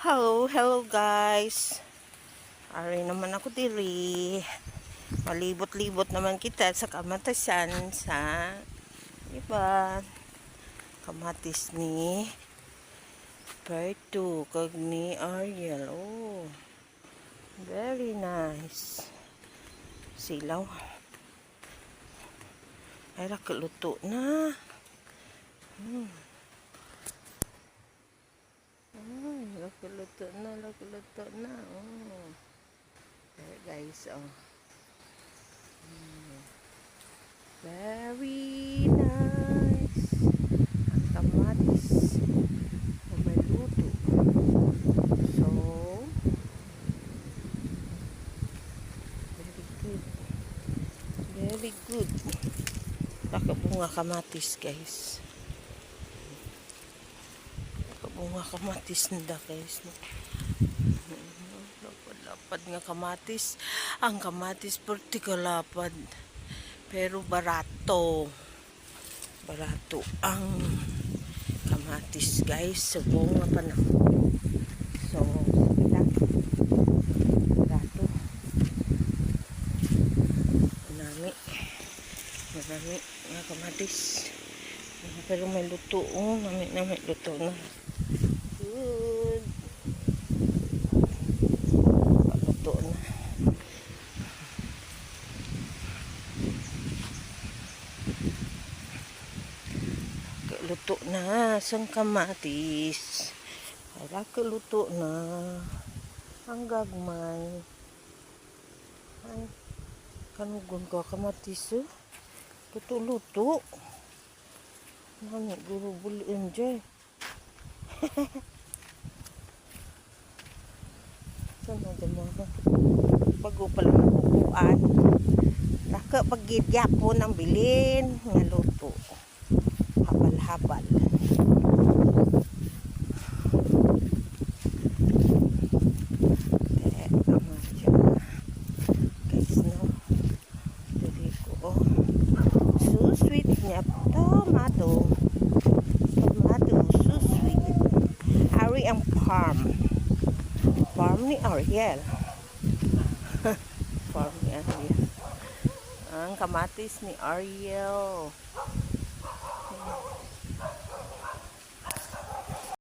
Hello guys. Ari naman ako diri. Malibot-libot naman kita sa kamatasan sa iba. Kamatis ni Berto kag ni Ariel. Oh. Very nice. Silaw. Ay luto na. Luto na. Oh. There guys, oh. Very nice. Ang kamatis. May luto. So, very good. Very good. Nakabunga kamatis guys. Bunga kamatis nda guys. Lapad nga kamatis. Ang kamatis perti kalapad. Pero barato. Barato ang kamatis guys. So bunga pa na. So barato. Marami nga kamatis. Pero may luto. May luto na. Good. Paluto na. Luto na sang kamatis. Para luto na ang gagmay. Ay, kanugon ko kamatis. Luto-luto. Nani guru buli enjoy. Sana mga bago pa lang nakukuan. Naka pagidya po ng bilin nga luto. Habal-habal. Guys, no? Dili ko, oh. So sweet niya. Tomato. So sweet. Ari ang farm ni Ariel. Farm ni Ariel. Ang kamatis ni Ariel.